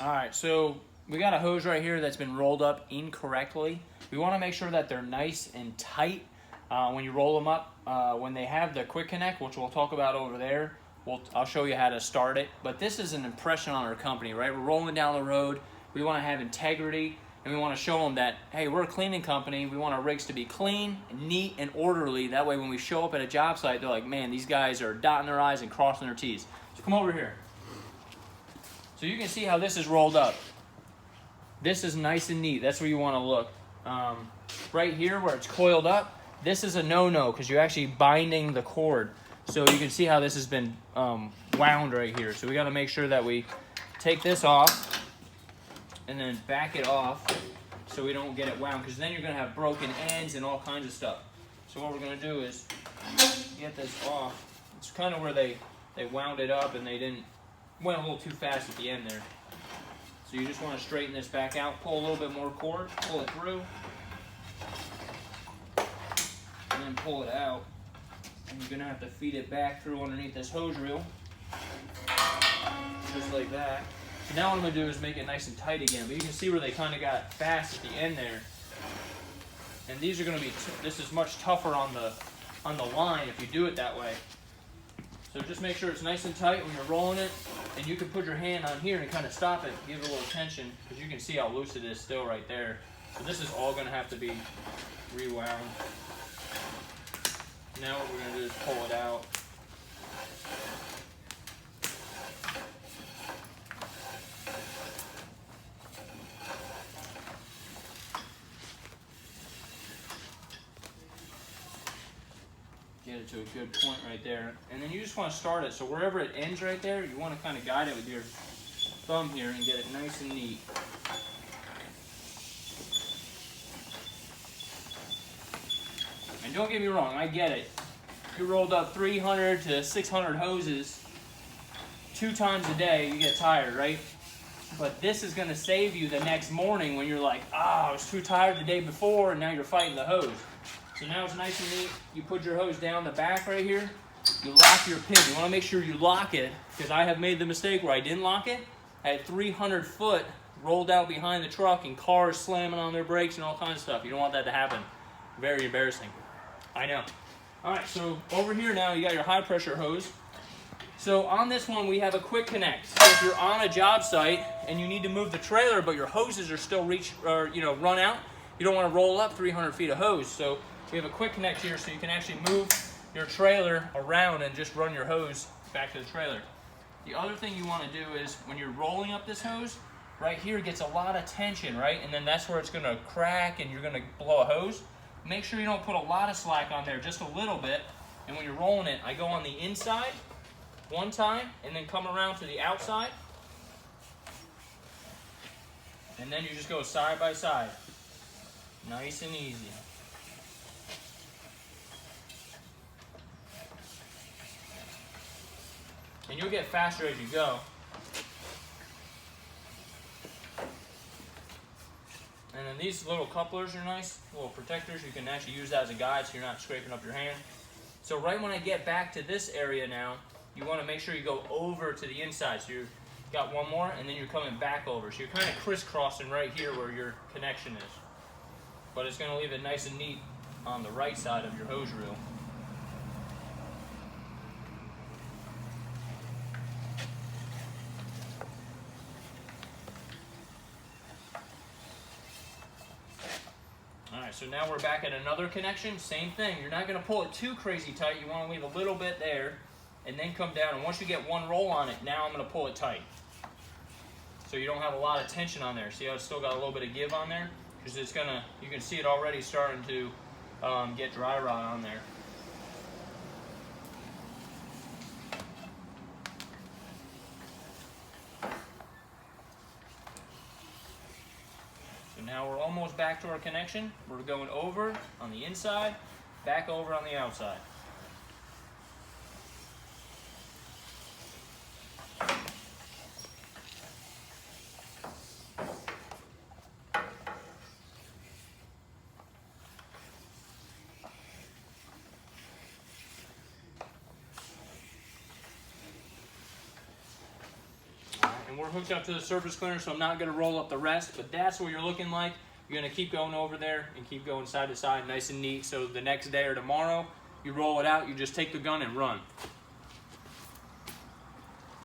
All right, so we got a hose right here that's been rolled up incorrectly. We want to make sure that they're nice and tight when you roll them up. When they have the quick connect, which we'll talk about over there, I'll show you how to start it. But this is an impression on our company, right? We're rolling down the road. We want to have integrity, and we want to show them that, hey, we're a cleaning company. We want our rigs to be clean, neat, and orderly. That way when we show up at a job site, they're like, man, these guys are dotting their I's and crossing their T's. So come over here. So you can see how this is rolled up. This is nice and neat. That's where you want to look. Right here where it's coiled up, this is a no-no because you're actually binding the cord. So you can see how this has been wound right here. So we got to make sure that we take this off and then back it off so we don't get it wound, because then you're going to have broken ends and all kinds of stuff. So what we're going to do is get this off. It's kind of where they wound it up and they went a little too fast at the end there. So you just want to straighten this back out, pull a little bit more cord, pull it through, and then pull it out. And you're going to have to feed it back through underneath this hose reel, just like that. So now what I'm going to do is make it nice and tight again. But you can see where they kind of got fast at the end there. And these are going to be, this is much tougher on the line if you do it that way. So just make sure it's nice and tight when you're rolling it, and you can put your hand on here and kind of stop it, give it a little tension, because you can see how loose it is still right there. So this is all going to have to be rewound. Now what we're going to do is pull it out. Get it to a good point right there. And then you just want to start it. So wherever it ends right there, you want to kind of guide it with your thumb here and get it nice and neat. And don't get me wrong, I get it. You rolled up 300 to 600 hoses 2 times a day, you get tired, right? But this is going to save you the next morning when you're like, I was too tired the day before, and now you're fighting the hose. So now it's nice and neat. You put your hose down the back right here. You lock your pin. You want to make sure you lock it, because I have made the mistake where I didn't lock it. I had 300 foot rolled out behind the truck and cars slamming on their brakes and all kinds of stuff. You don't want that to happen. Very embarrassing. I know. All right, so over here now you got your high pressure hose. So on this one we have a quick connect. So if you're on a job site and you need to move the trailer but your hoses are still run out, you don't want to roll up 300 feet of hose. So we have a quick connect here so you can actually move your trailer around and just run your hose back to the trailer. The other thing you want to do is when you're rolling up this hose, right here gets a lot of tension, right? And then that's where it's going to crack and you're going to blow a hose. Make sure you don't put a lot of slack on there, just a little bit. And when you're rolling it, I go on the inside one time and then come around to the outside. And then you just go side by side. Nice and easy. And you'll get faster as you go. And then these little couplers are nice, little protectors. You can actually use that as a guide so you're not scraping up your hand. So right when I get back to this area now, you want to make sure you go over to the inside. So you've got one more, and then you're coming back over. So you're kind of crisscrossing right here where your connection is. But it's going to leave it nice and neat on the right side of your hose reel. Alright, so now we're back at another connection. Same thing. You're not going to pull it too crazy tight. You want to leave a little bit there and then come down. And once you get one roll on it, now I'm going to pull it tight. So you don't have a lot of tension on there. See how it's still got a little bit of give on there? Because it's going to, you can see it already starting to get dry rot on there. Now we're almost back to our connection. We're going over on the inside, back over on the outside. and we're hooked up to the surface cleaner, so I'm not gonna roll up the rest, but that's what you're looking like. You're gonna keep going over there and keep going side to side, nice and neat, so the next day or tomorrow, you roll it out, you just take the gun and run.